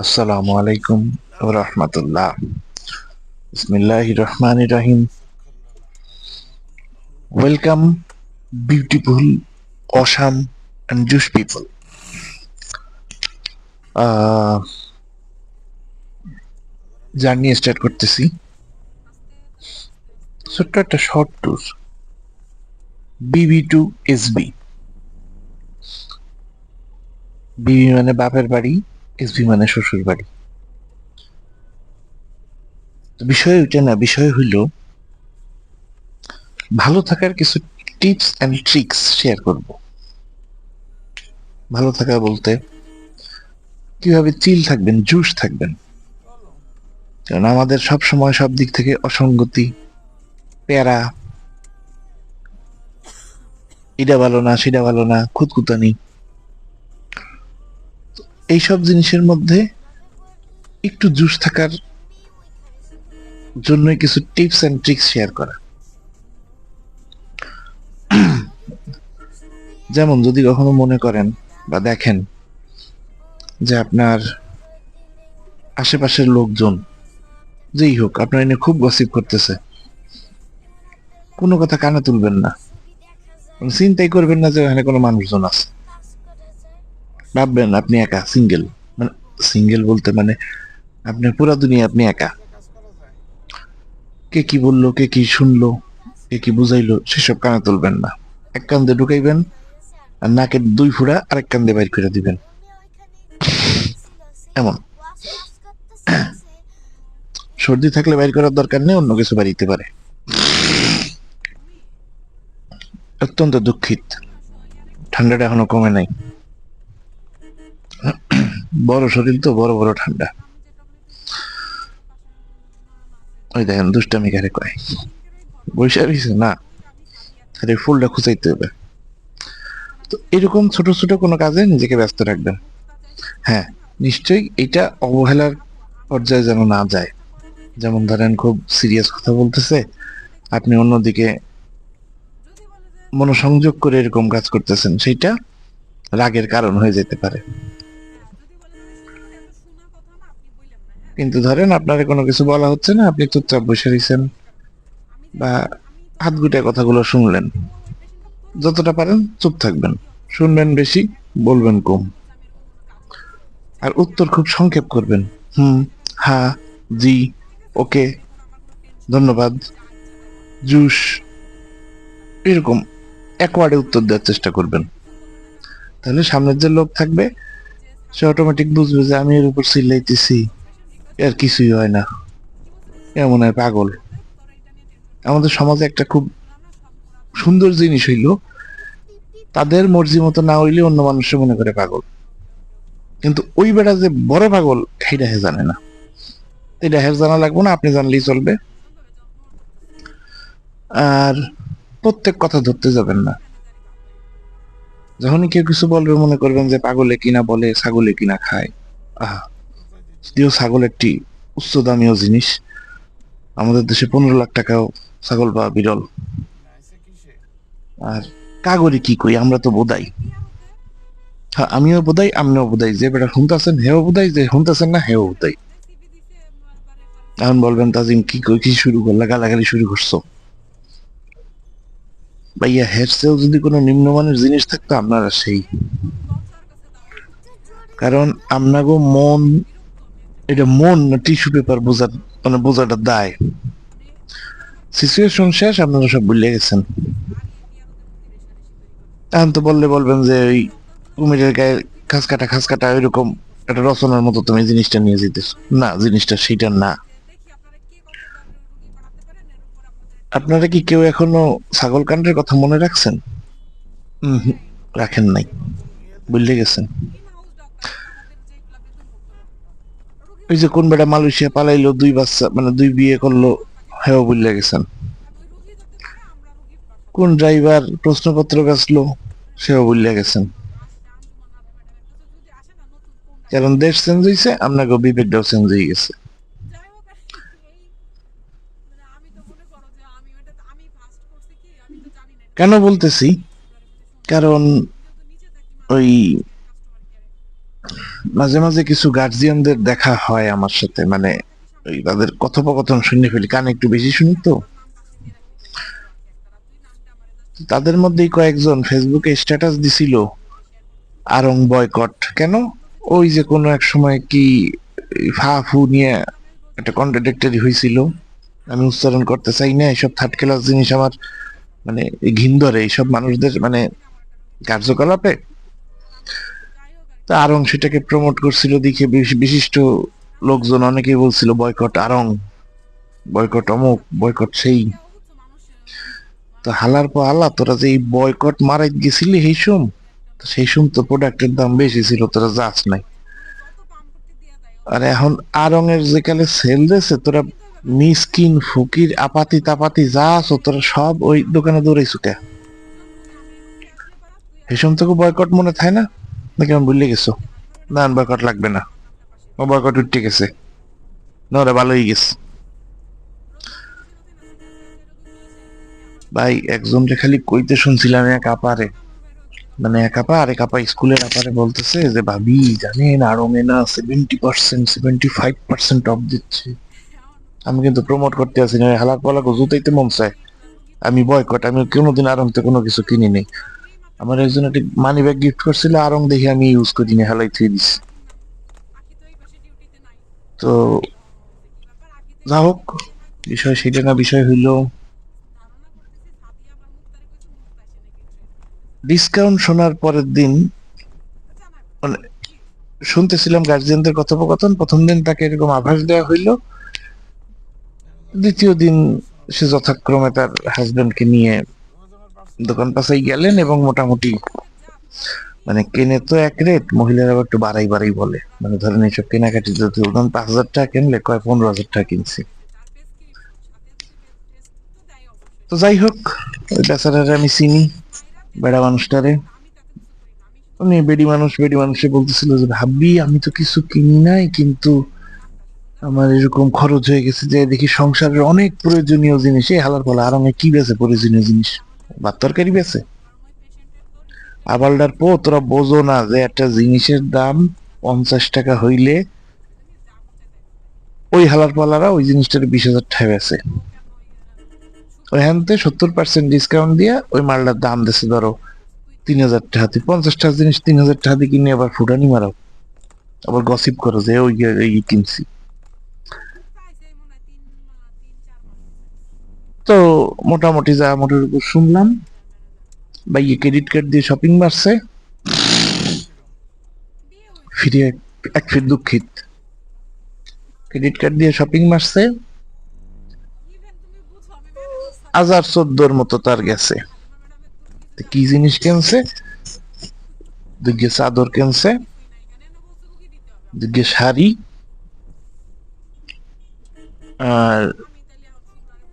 আসসালামু আলাইকুম ওয়া রাহমাতুল্লাহ। বিসমিল্লাহির রহমানির রহিম। Welcome beautiful awesome and juice people. Journey start করতেছি। ছোট্ট একটা short tour, BB to SB. BB মানে বাপের বাড়ি, এসবি মানে শ্বশুর বাড়ি। তো বিষয় ওইটা না, বিষয় হইল ভালো থাকার কিছু টিপস এন্ড ট্রিক্স শেয়ার করব। ভালো থাকা বলতে কিভাবে চিল থাকবেন, জুস থাকবেন। কারণ আমাদের সব সময় সব দিক থেকে অসঙ্গতি, প্যারা, এটা ভালো না সেটা ভালো না, খুঁতখুঁতানি, এইসব জিনিসের মধ্যে একটু জুস থাকার জন্যই কিছু টিপস এন্ড ট্রিক্স শেয়ার করা। যেমন যদি কখনো মনে করেন বা দেখেন যে আপনার আশেপাশের লোকজন যেই হোক আপনার এনে খুব গসিপ করতেছে, কোনো কথা কানে তুলবেন না, চিন্তাই করবেন না যে ওখানে কোনো মানুষজন আছে। ভাববেন আপনি একা, সিঙ্গেল। মানে সিঙ্গেল বলতে মানে আপনার পুরা দুনিয়া আপনি একা। কে কি বললো, কে কি শুনলো, কে কি বুঝাইলো, সেসব কানে তুলবেন না। এক কান দিয়ে ঢুকাইবেন আর নাকের দুই ফুড়া আরেক কান দিয়ে বাইর করে দিবেন। এমন সর্দি থাকলে বাইর করার দরকার নেই, অন্য কিছু বাড়িতে পারে। অত্যন্ত দুঃখিত, ঠান্ডাটা এখনো কমে নাই। বড় শরীর তো, বড় বড় ঠান্ডা। ওই দেখেন দুষ্টামি কারে কয়, বৈশা রয়েছে না, আরে ফুলটা খুঁচাইতে হবে। তো এরকম ছোট ছোট কোনো কাজে নিজেকে ব্যস্ত রাখবেন। হ্যাঁ, নিশ্চয়ই এটা অবহেলার পর্যায়ে যেন না যায়। যেমন ধরেন খুব সিরিয়াস কথা বলতেছে, আপনি অন্যদিকে মনোসংযোগ করে এরকম কাজ করতেছেন, সেইটা রাগের কারণ হয়ে যেতে পারে। কিন্তু ধরেন আপনার কোনো কিছু বলা হচ্ছে না, আপনি চুপচাপ বসে রয়েছেন বা হাত গুটে কথাগুলো শুনলেন। যতটা পারেন চুপ থাকবেন, শুনবেন বেশি, বলবেন কম। আর উত্তর খুব সংক্ষেপ করবেন। হুম, হা, জি, ওকে, ধন্যবাদ, জুস, এরকম এক ওয়ার্ডে উত্তর দেওয়ার চেষ্টা করবেন। তাহলে সামনের যে লোক থাকবে সে অটোমেটিক বুঝবে যে আমি এর উপর চিল্লাইতেছি, এর কিছুই হয় না, এমন হয় পাগল। আমাদের সমাজে একটা খুব সুন্দর জিনিস হইল, তাদের মর্জি মতো না হইলে অন্য মানুষ মনে করে পাগল, কিন্তু ওই বেটা যে বড় পাগল সেইটা হে জানে না। এটা হের জানা লাগবে না, আপনি জানলেই চলবে। আর প্রত্যেক কথা ধরতে যাবেন না। যখনই কেউ কিছু বলবে মনে করবেন যে পাগলে কিনা বলে, ছাগলে কিনা খায়। আহা, যদিও ছাগল একটি উচ্চ দামীয় জিনিস, আমাদের দেশে 15 লাখ টাকাও ছাগল পাওয়া বিরল। আর কাগরি কি কই, আমরা তো বোধাই। হ্যাঁ, আমিও বোধাই, আপনিও বোধাই, যে বেটা শুনতেছেন হেও বোধাই, যে শুনতেছেন না হেও বোধাই। এখন বলবেন তাজিম কি কই, কি শুরু করলা, গালাগালি শুরু করছো। ভাইয়া হের চেয়েও যদি কোনো নিম্নমানের জিনিস থাকতো আপনারা সেই। কারণ আপনাগো মন, এটা মন না টিস্যু পেপার বোঝার, মানে বোঝাটা দায়। সিচুয়েশন শেষ, আপনারা সব ভুলে গেছেন। এখন তো বললে বলবেন যে ওই কুমিরের গায়ে খাস কাটা ওইরকম একটা রচনার মতো তুমি জিনিসটা নিয়ে যেতেছ। না, জিনিসটা সেইটা না। আপনারা কি কেউ এখনো ছাগল কাণ্ডের কথা মনে রাখছেন? হম, রাখেন নাই, বুঝলে গেছেন। ওই যে কোন বেটা মালয়েশিয়া পালাইলো, দুই বাচ্চা মানে দুই বিয়ে করলো, হেও বুঝলে গেছেন। কোন ড্রাইভার প্রশ্নপত্র বেচলো, সেও বুঝলে গেছেন। কারণ দেশ চেঞ্জ হয়েছে, আপনাকে বিবেকটাও চেঞ্জ হয়ে গেছে। কেন বলতেছি? কারণ ওই মাঝে মাঝে কিছু গার্জিয়ানদের দেখা হয় আমার সাথে, মানে ওই তাদের কথোপকথন শুনে ফেলি, কানে একটু বেশি শুনি তো। তাদের মধ্যেই কয়েকজন ফেসবুকে স্ট্যাটাস দিছিল আরং বয়কট কেন। ওই যে কোনো এক সময় কি ফা ফু নিয়ে একটা কন্ট্রাডিক্টরি হয়েছিল, আমি উচ্চারণ করতে চাই না, এইসব থার্ড ক্লাস জিনিস আমার মানে ঘিন ধরে এইসব মানুষদের মানে কার্যকলাপে। তা আরং সেটাকে প্রমোট করছিল দেখে বিশিষ্ট লোকজন অনেকেই বলছিল বয়কট আরং, বয়কট অমুক, বয়কট সেই। তো হালার পর হালা, তোরা যে এই বয়কট মারাই গেছিলি সেই সুম তো প্রোডাক্টের দাম বেশি ছিল, তোরা যাস নাই। আর এখন আরং এর যে কালে সেল দিয়েছে, তোরা মিসকিন ফকির আপাতি তাপাতি যা আছো তোরা সব ওই দোকানে দৌড়াইছো কে? এই সময় তোকে বয়কট মনে থাকে না নাকি? আমি ভুলে গেছো? না বয়কট লাগবে না, ও বয়কট উঠে গেছে, না ওরা ভালোই গেছে। ভাই একজনকে খালি কইতে শুনছিলাম, এক আপারে, মানে এক আপা আরেক আপা স্কুলের আপারে বলতেছে যে ভাবি জানেন আরং এ না 70%, 75% অফ দিচ্ছে। আমি কিন্তু প্রমোট করতে আসি না, হালাক পালাক জুতাইতে মন চায়। আমি বয়কট, আমি কোনোদিন আরংতে কোনো কিছু কিনি নেই। আমার একজন একটি মানি ব্যাগ গিফট করছিল, আরং দেখে আমি ইউজ করি না, হেলাই থুয়ে দিছি। তো যা হোক, বিষয় সেটা না, বিষয় হইলো ডিসকাউন্ট শোনার পরের দিন মানে শুনতেছিলাম গার্জিয়ানদের কথোপকথন। প্রথম দিন তাকে এরকম আভাস দেওয়া হইলো, দ্বিতীয় দিন সে যথাক্রমে তার হাজবেন্ডকে নিয়ে দোকান পাশাই গেলেন এবং মোটামুটি মানে কেনে তো এক রেট, মহিলারা আবার একটু বাড়াই বাড়াই বলে, মানে ধরেন এইসব কেনাকাটি যদি ধরুন 5,000 টাকা কিনলে কয় 15,000 টাকা কিনছি। তো যাই হোক, ওই বেচারারে আমি চিনি, বেড়া মানুষটারে। উনি বেডি মানুষ, বেডি মানুষে বলতেছিল যে ভাবি আমি তো কিছু কিনি নাই, কিন্তু আমার এরকম খরচ হয়ে গেছে যে দেখি সংসারের অনেক প্রয়োজনীয় জিনিস এই হালার পালা আরামে কি বেছে, প্রয়োজনীয় জিনিস ভাত তরকারি বেছে। আবালটার পো, তোরা বোঝো না যে একটা জিনিসের দাম 50 টাকা হইলে ওই হালার পালারা ওই জিনিসটার 20,000 টাকা বেছে। ওইখানতে 70% ডিসকাউন্ট দিয়ে ওই মালটার দাম দিচ্ছে ধরো 3,000 টাকা। তুই 50 টাকা জিনিস 3,000 টাকা দিয়ে কিনে আবার ফুটানি মারাও, আবার গসিপ করো যে ওই এই কিনছি। তো মোটামুটি যা মোটের উপর শুনলাম, ভাই ক্রেডিট কার্ড দিয়ে শপিং মারছে, ফিরে এক ফির দুঃখিত। ক্রেডিট কার্ড দিয়ে শপিং মারছে, 1,014 মতো তার গেছে। কি জিনিস কিনছে? দুগে চাদর কিনছে, দুগে শাড়ি, আর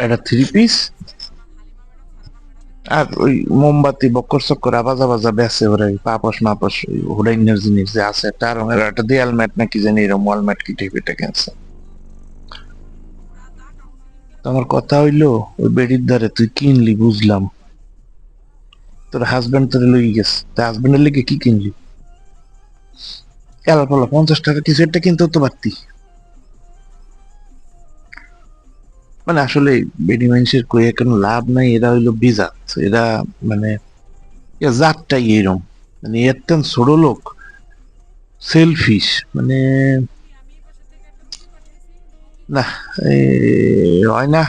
একটা 3 পিস, আর ওই মোমবাতি বক্কর চক্কর আবাজা বাজা বেছে ওরা, পাপস মাপস হুডাইনের জিনিস যে আছে, তার একটা দেয়াল ম্যাট নাকি জানি এরকম ওয়াল ম্যাট কি টাইপ এটা কিনছে। আমার কথা হইলো ওই বেডির ধারে তুই কিনলি বুঝলাম, তোর হাজবেন্ড তোর লই গেছে, তা হাজবেন্ডের লেগে কি কিনলি? এলা পলা 50 টাকা কিছু একটা কিনতে তো পারতি। মানে আসলে বেডি মানুষের কইয়া কোনো লাভ নাই, এরা হইলো বিজাত, এরা মানে জাতটাই এরম, মানে এত ছোট লোক, সেলফিশ মানে না, হয় না।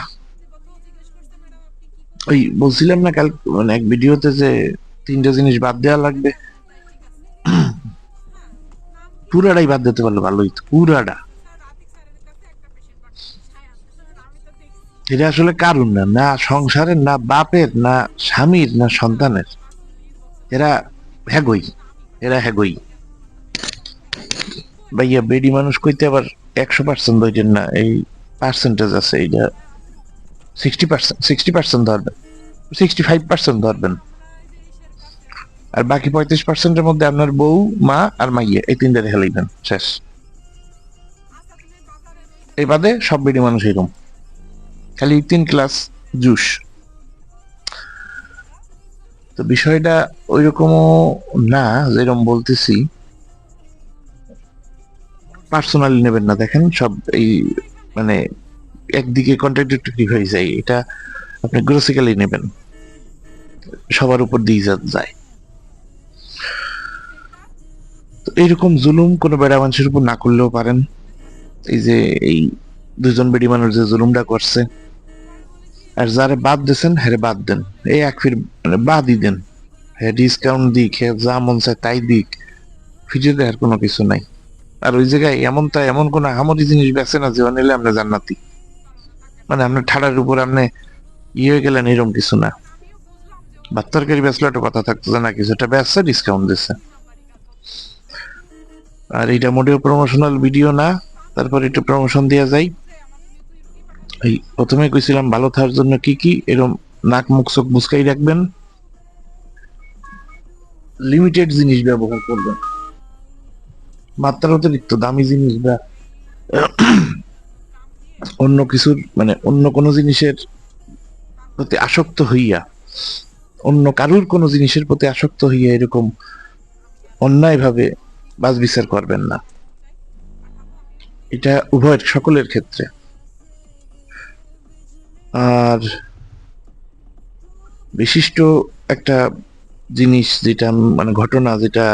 ওই বলছিলাম না কাল মানে এক ভিডিওতে যে 3টা জিনিস বাদ দেওয়া লাগবে, পুরাটাই বাদ দিতে পারলে ভালোই তো, পুরাটা। এটা আসলে কারণ না, না সংসারের, না বাপের, না স্বামীর, না সন্তানের, এরা হ্যাগই, এরা হ্যাগই। ভাইয়া বেডি মানুষ কইতে আবার 100% ধরেন না, এই পার্সেন্টেজ আছে, এইটা 60%, 60% ধরবেন, 65% ধরবেন, আর বাকি 35%-এর মধ্যে আপনার বউ, মা আর মাইয়া, এই তিনটা রেখে লইবেন, শেষ। এই বাদে সব বেডি মানুষ এরকম, খালি 3 ক্লাস জুস। তো বিষয়টা ওইরকমও না যেরকম বলতেছি। পার্সোনালি নেবেন না। দেখেন সব এই মানে একদিকে কন্ট্রাডিক্টরি হয়ে যায়, এটা আপনি গ্রসিক্যালি নেবেন, সবার উপর দিয়ে যায়। তো এইরকম জুলুম কোনো বেড়া মানুষের উপর না করলেও পারেন। এই যে এই দুজন বেড়ি মানুষ যে জুলুমটা করছে, আর যারে বাদ দিয়েছেন হ্যাঁ বাদ দেন, এই এক ফির মানে বাদই দেন, হ্যাঁ ডিসকাউন্ট দিক, হ্যাঁ যা মন চায় তাই দিক, ফিরে দেওয়ার কোনো কিছু নাই। আর ওই জায়গায় এমন কোন আহামরি জিনিস বেছে না যে নিলে আমরা জান্নাতি, মানে আপনার ঠাড়ার উপর আপনি ইয়ে হয়ে গেলেন এরকম কিছু না। ভাত তরকারি বেচলে একটা কথা থাকতো যে না কিছুটা বেচছে ডিসকাউন্ট দিচ্ছে। আর এটা মোটেও প্রমোশনাল ভিডিও না, তারপর একটু প্রমোশন দেওয়া যায়। এই প্রথমে কইছিলাম ভালো থাকার জন্য কি কি এরকম নাক মুখ চোখ মুচকাই রাখবেন, লিমিটেড জিনিস ব্যবহার করবেন, মাত্রার অতিরিক্ত দামি জিনিস বা অন্য কিছুর মানে অন্য কোনো জিনিসের প্রতি আসক্ত হইয়া, অন্য কারুর কোনো জিনিসের প্রতি আসক্ত হইয়া এরকম অন্যায় ভাবে বাছ বিচার করবেন না। এটা উভয়ের সকলের ক্ষেত্রে। আর বিশিষ্ট একটা জিনিস যেটা মানে ঘটনা যেটা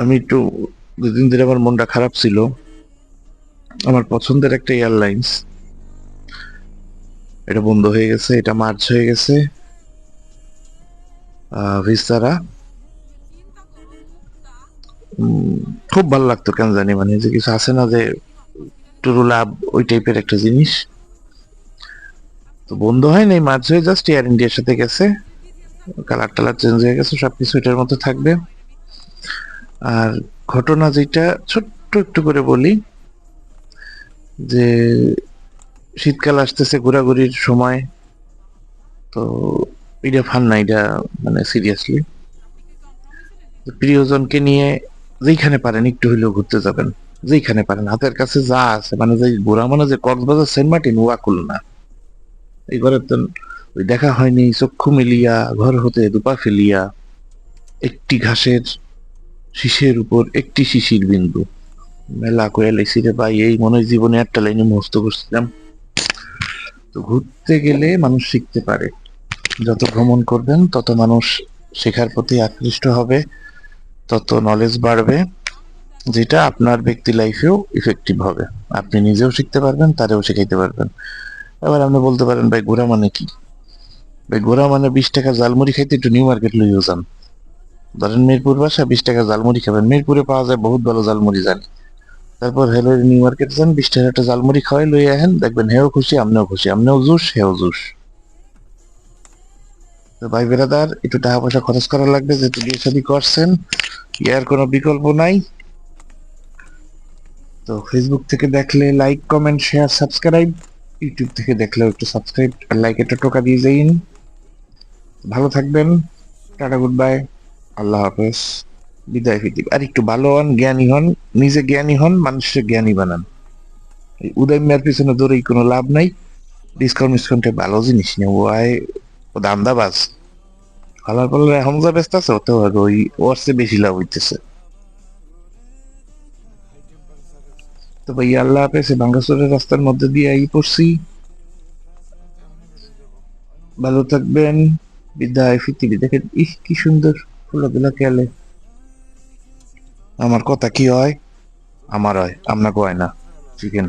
আমি একটু দুদিন ধরে আমার মনটা খারাপ ছিল, আমার পছন্দের একটা এয়ারলাইন্স এটা বন্ধ হয়ে গেছে, এটা মার্চ হয়ে গেছে ভিস্তারা। খুব ভালো লাগতো কেন জানি, মানে যে কিছু আছে না যে টুরু লাভ, ওই টাইপের একটা জিনিস। তো বন্ধ হয় নাই, মার্চ হয়ে জাস্ট এয়ার ইন্ডিয়ার সাথে গেছে, কালার টালার চেঞ্জ হয়ে গেছে, সবকিছু এটার মধ্যে থাকবে। আর ঘটনা যেটা ছোট্ট একটু করে বলি, যে শীতকাল আসতেছে, ঘোরাঘুরির সময়, তো এটা ফান না, এটা মানে সিরিয়াসলি প্রিয়জনকে নিয়ে যেইখানে পারেন একটু হইলেও ঘুরতে যাবেন, যেইখানে পারেন হাতের কাছে যা আছে, মানে যে ঘোরা মানে যে কক্সবাজার সেন্ট মার্টিন ওয়াকুল না, এই ঘরের তো ওই দেখা হয়নি চক্ষু মিলিয়া ঘর হতে দুপা ফেলিয়া, একটি ঘাসের শীষের উপর একটি শিশির বিন্দু, মেলা কয়ে লেছি রে ভাই, এই মনে হয় জীবনে একটা লাইনে মুখস্থ করছিলাম। তো ঘুরতে গেলে মানুষ শিখতে পারে, যত ভ্রমণ করবেন তত মানুষ শেখার প্রতি আকৃষ্ট হবে, তত নলেজ বাড়বে, যেটা আপনার ব্যক্তি লাইফেও ইফেক্টিভ হবে। আপনি নিজেও শিখতে পারবেন, তারেও শেখাইতে পারবেন। এবার আপনি বলতে পারেন ভাই ঘোরা মানে কি? ভাই ঘোরা মানে 20 টাকা জালমুড়ি খাইতে একটু নিউ মার্কেট লইও যান। ধরেন মিরপুর বাসা, 20 টাকা জালমুড়ি খাবেন, মিরপুরে পাওয়া যায় বহুত ভালো জালমুড়ি জানি। তারপর হেলো নিউ মার্কেট যান, 20 টাকা একটা জালমুড়ি খাওয়াই লই আহেন, দেখবেন হেও খুশি আপনিও খুশি, আপনিও জুস হেও জুস। তো ভাই বেরাদার একটু টাকা পয়সা খরচ করা লাগবে, যেহেতু বিয়ে শাদী করছেন, ইয়ার কোনো বিকল্প নাই। তো ফেসবুক থেকে দেখলে like comment share subscribe, YouTube থেকে দেখলেও একটু সাবস্ক্রাইব আর লাইক একটা টোকা দিয়ে যাইন। ভালো থাকবেন, টাটা গুড বাই, আল্লাহ হাফেজ, বিদায় ফিতি। আর একটু ভালো হন, জ্ঞানী হন, নিজে জ্ঞানী হন, মানুষের জ্ঞানী বানান। এই উদয় মেয়ার পিছনে দৌড়েই কোনো লাভ নাই। ডিসকাউন্ট মিসকাউন্টে ভালো জিনিস নেবো আয়, ও দান্দাবাজ হালার পাল্লার এখন যা ব্যস্ত আছে হতে হবে ওই ওর চেয়ে বেশি লাভ হইতেছে। তো ভাই আল্লাহ হাফেজ, ভাঙ্গাচোরের রাস্তার মধ্যে দিয়ে আই পড়ছি, ভালো থাকবেন, বিদায় পৃথিবী। দেখেন ইহ কি সুন্দর ফুলাগুলা খেলে, আমার কথা কি হয়? আমার হয়, আপনাকে হয় না। চিকেন